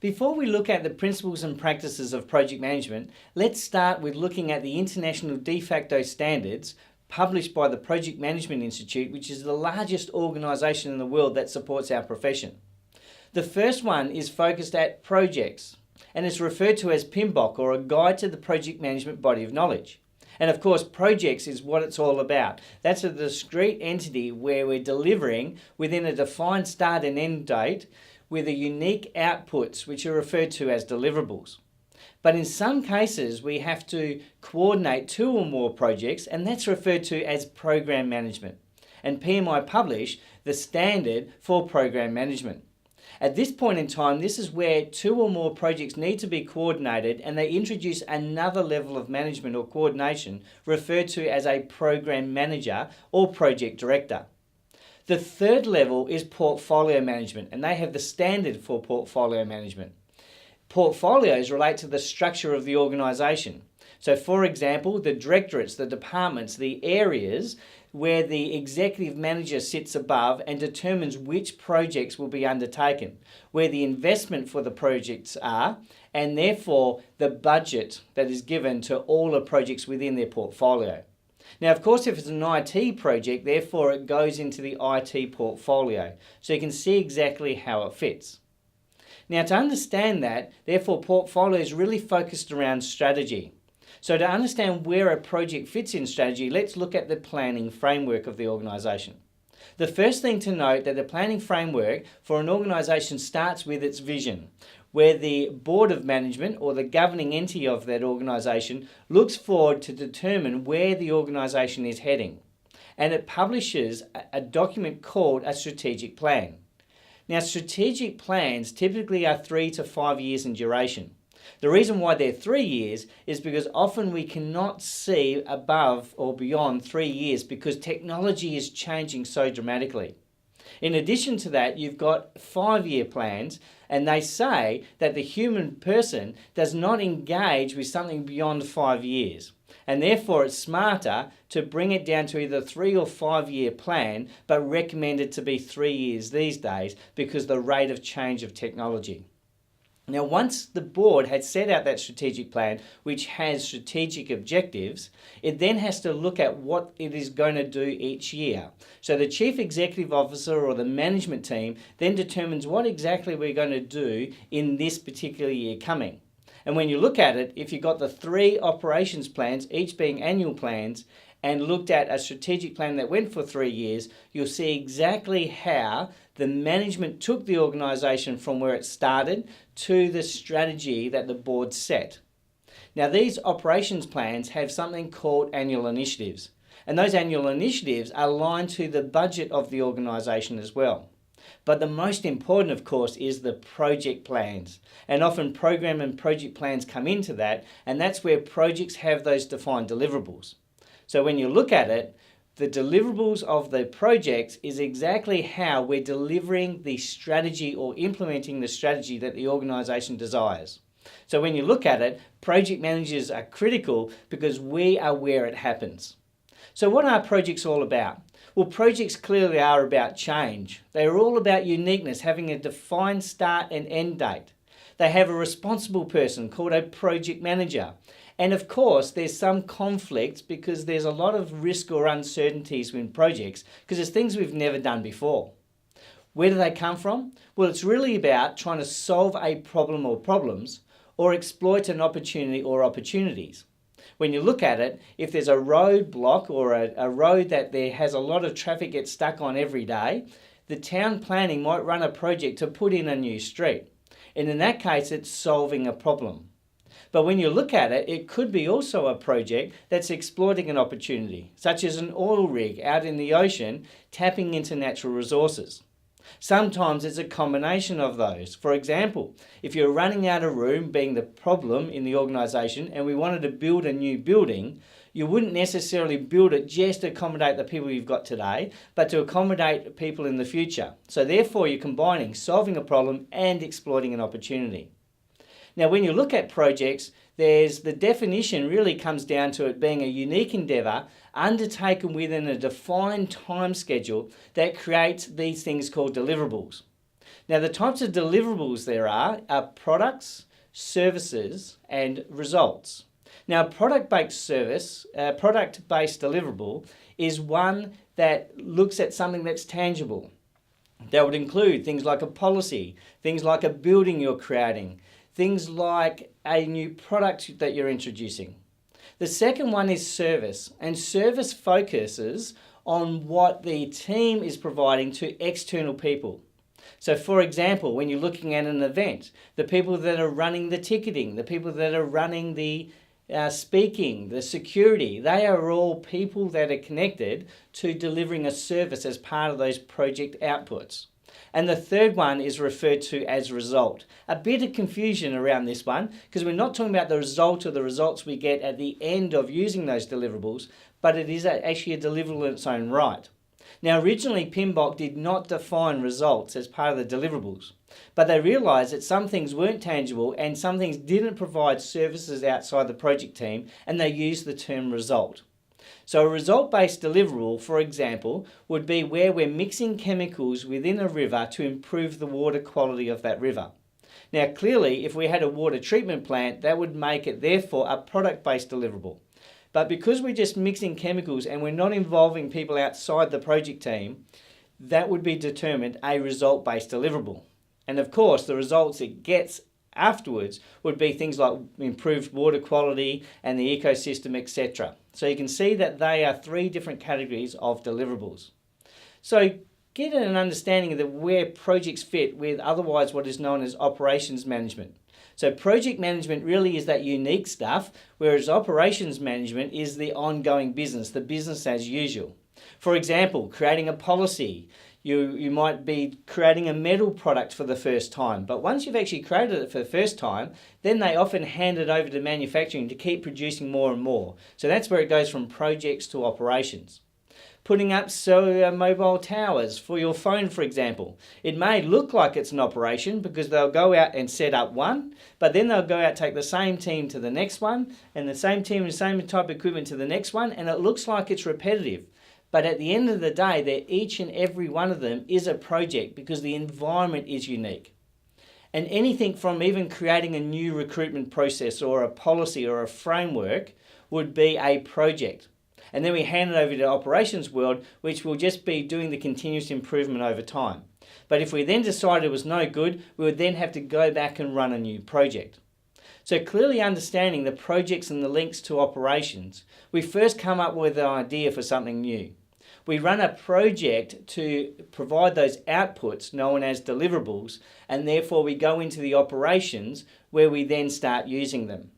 Before we look at the principles and practices of project management, let's start with looking at the international de facto standards published by the Project Management Institute, which is the largest organisation in the world that supports our profession. The first one is focused at projects, and it's referred to as PMBOK, or a Guide to the Project Management Body of Knowledge. And of course, projects is what it's all about. That's a discrete entity where we're delivering within a defined start and end date with a unique outputs, which are referred to as deliverables. But in some cases, we have to coordinate two or more projects, and that's referred to as program management. And PMI published the standard for program management. At this point in time, this is where two or more projects need to be coordinated, and they introduce another level of management or coordination referred to as a program manager or project director. The third level is portfolio management, and they have the standard for portfolio management. Portfolios relate to the structure of the organisation. So for example, the directorates, the departments, the areas where the executive manager sits above and determines which projects will be undertaken, where the investment for the projects are, and therefore the budget that is given to all the projects within their portfolio. Now, of course, if it's an IT project, therefore it goes into the IT portfolio, so you can see exactly how it fits. Now, to understand that, therefore, portfolio is really focused around strategy. So to understand where a project fits in strategy, let's look at the planning framework of the organisation. The first thing to note that the planning framework for an organisation starts with its vision, where the board of management or the governing entity of that organisation looks forward to determine where the organisation is heading. And it publishes a document called a strategic plan. Now, strategic plans typically are 3 to 5 years in duration. The reason why they're 3 years is because often we cannot see above or beyond 3 years because technology is changing so dramatically. In addition to that, you've got 5-year plans, and they say that the human person does not engage with something beyond 5 years. And therefore it's smarter to bring it down to either 3 or 5 year plan, but recommend it to be 3 years these days because the rate of change of technology. Now, once the board had set out that strategic plan, which has strategic objectives, it then has to look at what it is going to do each year. So the chief executive officer or the management team then determines what exactly we're going to do in this particular year coming. And when you look at it, if you've got the 3 operations plans, each being annual plans, and looked at a strategic plan that went for 3 years, you'll see exactly how the management took the organisation from where it started to the strategy that the board set. Now, these operations plans have something called annual initiatives, and those annual initiatives are aligned to the budget of the organisation as well. But the most important, of course, is the project plans. And often program and project plans come into that, and that's where projects have those defined deliverables. So when you look at it, the deliverables of the projects is exactly how we're delivering the strategy or implementing the strategy that the organisation desires. So when you look at it, project managers are critical because we are where it happens. So what are projects all about? Well, projects clearly are about change. They are all about uniqueness, having a defined start and end date. They have a responsible person called a project manager. And of course, there's some conflict because there's a lot of risk or uncertainties in projects because there's things we've never done before. Where do they come from? Well, it's really about trying to solve a problem or problems or exploit an opportunity or opportunities. When you look at it, if there's a roadblock or a road that there has a lot of traffic gets stuck on every day, the town planning might run a project to put in a new street. And in that case, it's solving a problem. But when you look at it, it could be also a project that's exploiting an opportunity, such as an oil rig out in the ocean tapping into natural resources. Sometimes it's a combination of those. For example, if you're running out of room being the problem in the organisation and we wanted to build a new building, you wouldn't necessarily build it just to accommodate the people you've got today, but to accommodate people in the future. So therefore you're combining solving a problem and exploiting an opportunity. Now, when you look at projects, there's the definition really comes down to it being a unique endeavour undertaken within a defined time schedule that creates these things called deliverables. Now, the types of deliverables there are products, services, and results. Now, product-based deliverable is one that looks at something that's tangible. That would include things like a policy, things like a building you're creating, things like a new product that you're introducing. The second one is service, and service focuses on what the team is providing to external people. So for example, when you're looking at an event, the people that are running the ticketing, the people that are running the speaking, the security, they are all people that are connected to delivering a service as part of those project outputs. And the third one is referred to as result. A bit of confusion around this one because we're not talking about the result or the results we get at the end of using those deliverables, but it is actually a deliverable in its own right. Now, originally, PMBOK did not define results as part of the deliverables, but they realised that some things weren't tangible and some things didn't provide services outside the project team, and they used the term result. So a result-based deliverable, for example, would be where we're mixing chemicals within a river to improve the water quality of that river. Now, clearly, if we had a water treatment plant, that would make it, therefore, a product-based deliverable. But because we're just mixing chemicals and we're not involving people outside the project team, that would be determined a result-based deliverable. And of course, the results it gets afterwards would be things like improved water quality and the ecosystem, etc. So you can see that they are three different categories of deliverables. So get an understanding of where projects fit with otherwise what is known as operations management. So project management really is that unique stuff, whereas operations management is the ongoing business, the business as usual. For example, creating a policy. You might be creating a metal product for the first time, but once you've actually created it for the first time, then they often hand it over to manufacturing to keep producing more and more. So that's where it goes from projects to operations. Putting up cellular mobile towers for your phone, for example. It may look like it's an operation because they'll go out and set up one, but then they'll go out, take the same team to the next one, and the same team and the same type of equipment to the next one, and it looks like it's repetitive. But at the end of the day, each and every one of them is a project because the environment is unique. And anything from even creating a new recruitment process or a policy or a framework would be a project. And then we hand it over to the operations world, which will just be doing the continuous improvement over time. But if we then decided it was no good, we would then have to go back and run a new project. So clearly understanding the projects and the links to operations, we first come up with an idea for something new. We run a project to provide those outputs known as deliverables, and therefore we go into the operations where we then start using them.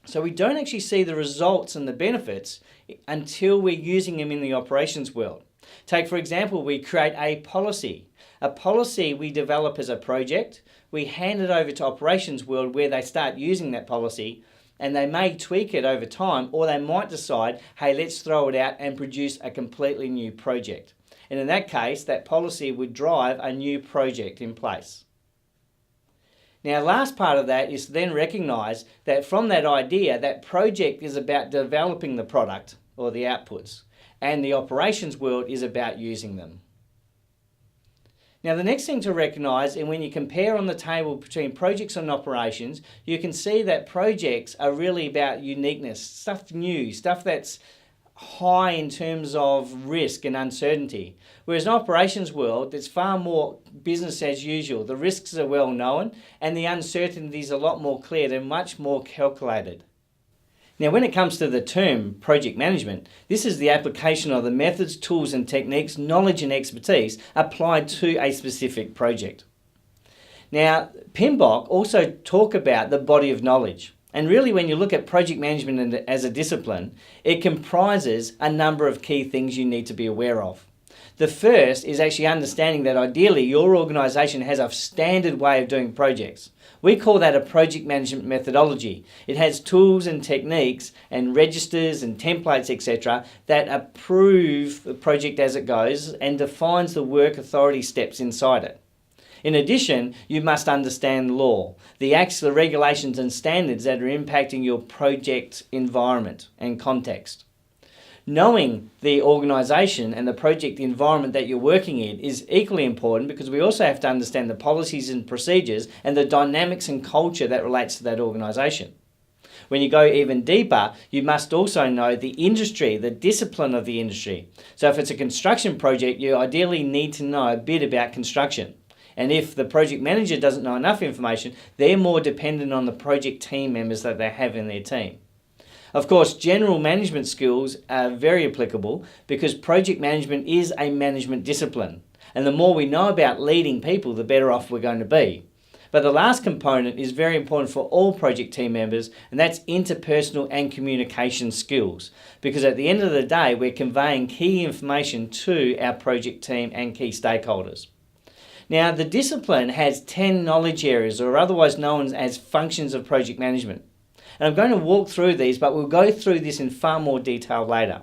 So we don't actually see the results and the benefits until we're using them in the operations world. Take, for example, we create a policy. A policy we develop as a project, we hand it over to operations world where they start using that policy, and they may tweak it over time, or they might decide, hey, let's throw it out and produce a completely new project. And in that case, that policy would drive a new project in place. Now, last part of that is to then recognise that from that idea, that project is about developing the product or the outputs, and the operations world is about using them. Now, the next thing to recognise, and when you compare on the table between projects and operations, you can see that projects are really about uniqueness, stuff new, stuff that's high in terms of risk and uncertainty. Whereas in operations world, it's far more business as usual. The risks are well known and the uncertainty is a lot more clear. They're much more calculated. Now, when it comes to the term project management, this is the application of the methods, tools and techniques, knowledge and expertise applied to a specific project. Now, PMBOK also talk about the body of knowledge. And really, when you look at project management as a discipline, it comprises a number of key things you need to be aware of. The first is actually understanding that ideally your organisation has a standard way of doing projects. We call that a project management methodology. It has tools and techniques and registers and templates, etc., that approve the project as it goes and defines the work authority steps inside it. In addition, you must understand law, the acts, the regulations and standards that are impacting your project environment and context. Knowing the organisation and the project environment that you're working in is equally important, because we also have to understand the policies and procedures and the dynamics and culture that relates to that organisation. When you go even deeper, you must also know the industry, the discipline of the industry. So if it's a construction project, you ideally need to know a bit about construction. And if the project manager doesn't know enough information, they're more dependent on the project team members that they have in their team. Of course, general management skills are very applicable, because project management is a management discipline. And the more we know about leading people, the better off we're going to be. But the last component is very important for all project team members, and that's interpersonal and communication skills. Because at the end of the day, we're conveying key information to our project team and key stakeholders. Now, the discipline has 10 knowledge areas, or otherwise known as functions of project management. And I'm going to walk through these, but we'll go through this in far more detail later.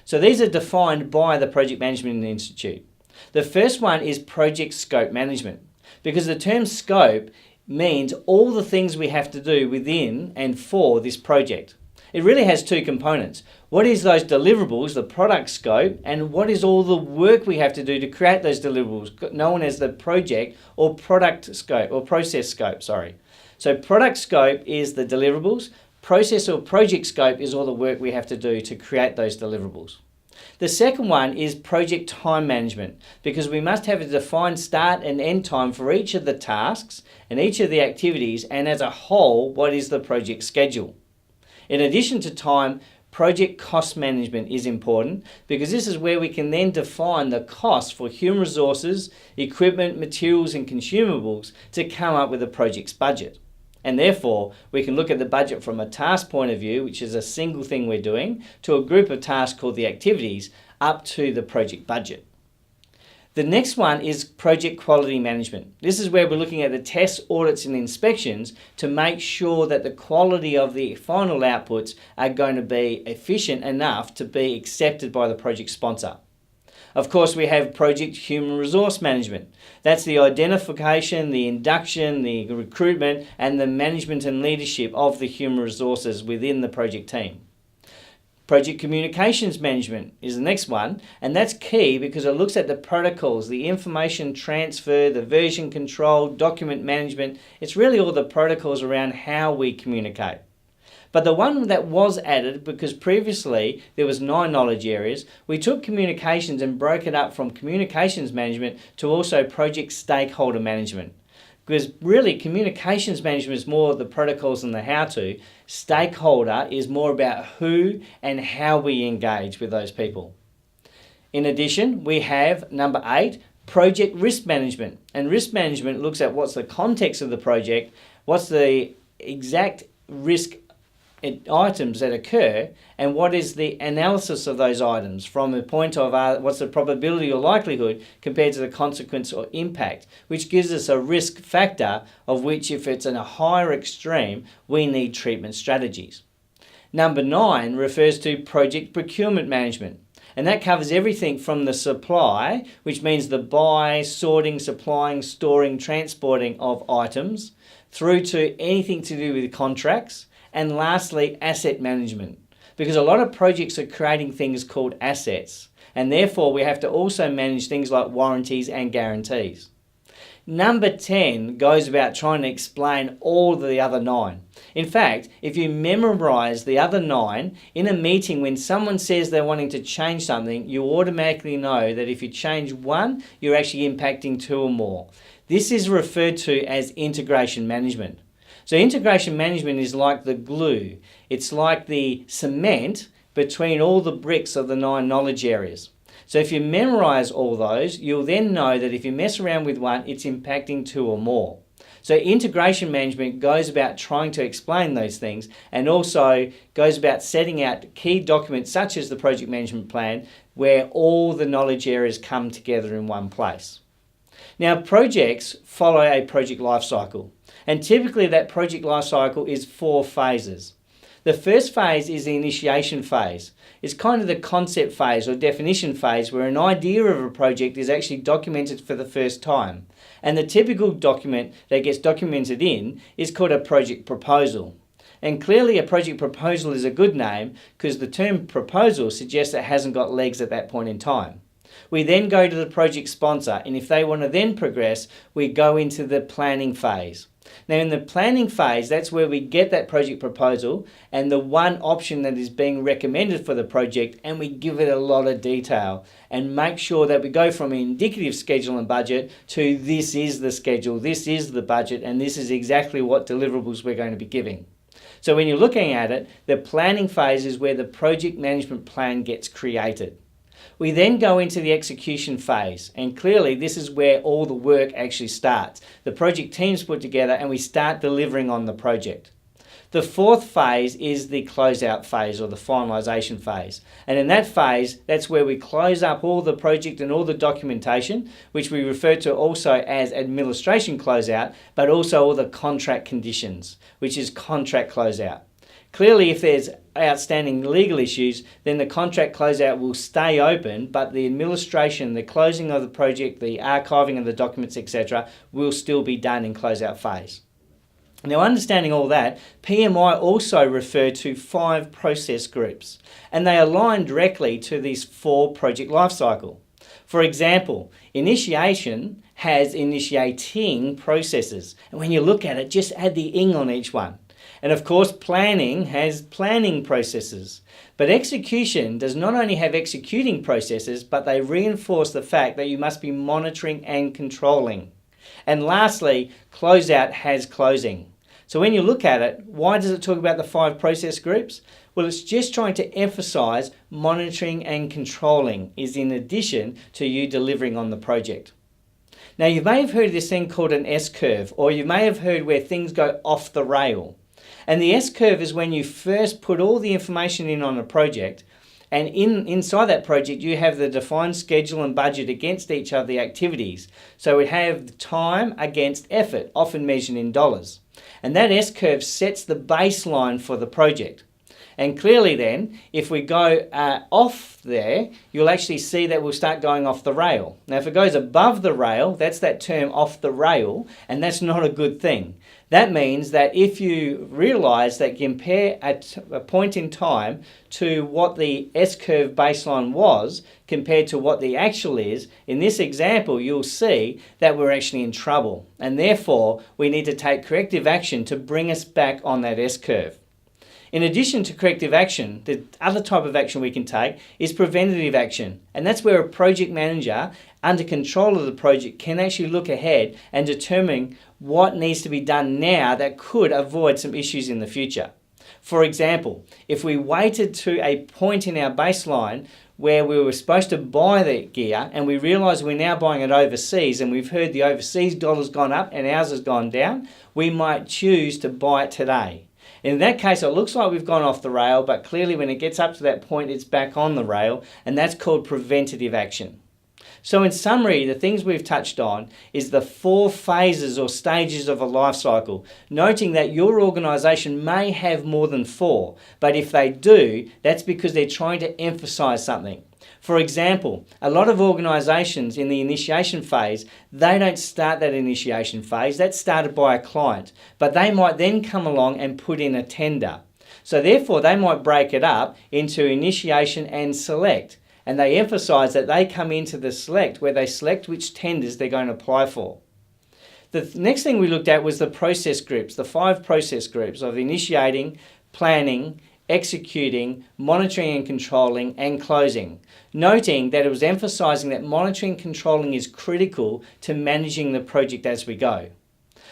So these are defined by the Project Management Institute. The first one is project scope management, because the term scope means all the things we have to do within and for this project. It really has two components. What is those deliverables, the product scope, and what is all the work we have to do to create those deliverables, known as the project or product scope or process scope, So product scope is the deliverables, process or project scope is all the work we have to do to create those deliverables. The second one is project time management, because we must have a defined start and end time for each of the tasks and each of the activities, and as a whole, what is the project schedule. In addition to time, project cost management is important, because this is where we can then define the cost for human resources, equipment, materials and consumables to come up with a project's budget. And therefore, we can look at the budget from a task point of view, which is a single thing we're doing, to a group of tasks called the activities, up to the project budget. The next one is project quality management. This is where we're looking at the tests, audits and inspections to make sure that the quality of the final outputs are going to be efficient enough to be accepted by the project sponsor. Of course, we have project human resource management. That's the identification, the induction, the recruitment, and the management and leadership of the human resources within the project team. Project communications management is the next one, and that's key because it looks at the protocols, the information transfer, the version control, document management. It's really all the protocols around how we communicate. But the one that was added, because previously there was 9 knowledge areas, we took communications and broke it up from communications management to also project stakeholder management. Because really communications management is more the protocols and the how-to. Stakeholder is more about who and how we engage with those people. In addition, we have number 8, project risk management. And risk management looks at what's the context of the project, what's the exact risk items that occur, and what is the analysis of those items from a point of what's the probability or likelihood compared to the consequence or impact, which gives us a risk factor of which, if it's in a higher extreme, we need treatment strategies. Number 9 refers to project procurement management, and that covers everything from the supply, which means the buy, sorting, supplying, storing, transporting of items, through to anything to do with contracts. And lastly, asset management, because a lot of projects are creating things called assets, and therefore we have to also manage things like warranties and guarantees. Number 10 goes about trying to explain all the other 9. In fact, if you memorize the other 9, in a meeting when someone says they're wanting to change something, you automatically know that if you change one, you're actually impacting 2 or more. This is referred to as integration management. So integration management is like the glue. It's like the cement between all the bricks of the 9 knowledge areas. So if you memorize all those, you'll then know that if you mess around with one, it's impacting 2 or more. So integration management goes about trying to explain those things, and also goes about setting out key documents such as the project management plan, where all the knowledge areas come together in one place. Now, projects follow a project life cycle. And typically that project life cycle is 4 phases. The first phase is the initiation phase. It's kind of the concept phase or definition phase, where an idea of a project is actually documented for the first time. And the typical document that gets documented in is called a project proposal. And clearly a project proposal is a good name because the term proposal suggests it hasn't got legs at that point in time. We then go to the project sponsor, and if they want to then progress, we go into the planning phase. Now in the planning phase, that's where we get that project proposal and the one option that is being recommended for the project, and we give it a lot of detail and make sure that we go from an indicative schedule and budget to this is the schedule, this is the budget, and this is exactly what deliverables we're going to be giving. So when you're looking at it, the planning phase is where the project management plan gets created. We then go into the execution phase, and clearly this is where all the work actually starts. The project team's put together and we start delivering on the project. The fourth phase is the closeout phase or the finalisation phase. And in that phase, that's where we close up all the project and all the documentation, which we refer to also as administration closeout, but also all the contract conditions, which is contract closeout. Clearly, if there's outstanding legal issues, then the contract closeout will stay open, but the administration, the closing of the project, the archiving of the documents, etc., will still be done in closeout phase. Now, understanding all that, PMI also refer to 5 process groups, and they align directly to these 4 project lifecycle. For example, initiation has initiating processes, and when you look at it, just add the ing on each one. And of course, planning has planning processes. But execution does not only have executing processes, but they reinforce the fact that you must be monitoring and controlling. And lastly, closeout has closing. So when you look at it, why does it talk about the 5 process groups? Well, it's just trying to emphasize monitoring and controlling is in addition to you delivering on the project. Now, you may have heard of this thing called an S-curve, or you may have heard where things go off the rail. And the S-curve is when you first put all the information in on a project, and inside that project you have the defined schedule and budget against each of the activities. So we have time against effort, often measured in dollars. And that S-curve sets the baseline for the project. And clearly then, if we go off there, you'll actually see that we'll start going off the rail. Now if it goes above the rail, that's that term off the rail, and that's not a good thing. That means that if you realise that you compare at a point in time to what the S-curve baseline was compared to what the actual is, in this example you'll see that we're actually in trouble, and therefore we need to take corrective action to bring us back on that S-curve. In addition to corrective action, the other type of action we can take is preventative action. And that's where a project manager, under control of the project, can actually look ahead and determine what needs to be done now that could avoid some issues in the future. For example, if we waited to a point in our baseline where we were supposed to buy the gear and we realise we're now buying it overseas and we've heard the overseas dollar's gone up and ours has gone down, we might choose to buy it today. In that case, it looks like we've gone off the rail, but clearly when it gets up to that point, it's back on the rail, and that's called preventative action. So in summary, the things we've touched on is the 4 phases or stages of a life cycle, noting that your organisation may have more than 4, but if they do, that's because they're trying to emphasise something. For example, a lot of organisations in the initiation phase, they don't start that initiation phase, that's started by a client, but they might then come along and put in a tender. So therefore they might break it up into initiation and select, and they emphasise that they come into the select where they select which tenders they're going to apply for. The next thing we looked at was the process groups, the 5 process groups of initiating, planning, executing, monitoring and controlling, and closing, noting that it was emphasising that monitoring and controlling is critical to managing the project as we go.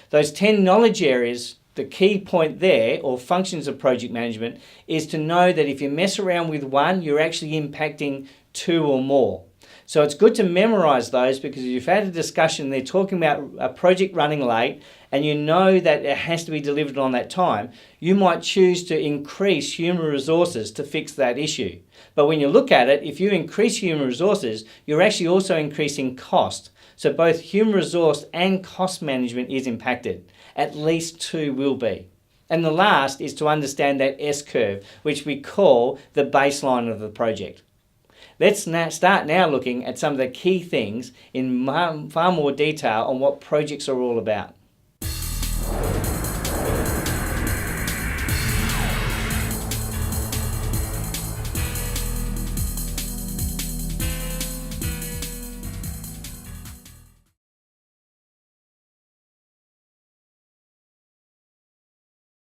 Those 10 knowledge areas, the key point there, or functions of project management, is to know that if you mess around with one, you're actually impacting 2 or more. So it's good to memorise those, because if you've had a discussion, they're talking about a project running late and you know that it has to be delivered on that time, you might choose to increase human resources to fix that issue. But when you look at it, if you increase human resources, you're actually also increasing cost. So both human resource and cost management is impacted. At least 2 will be. And the last is to understand that S-curve, which we call the baseline of the project. Let's start now looking at some of the key things in far more detail on what projects are all about.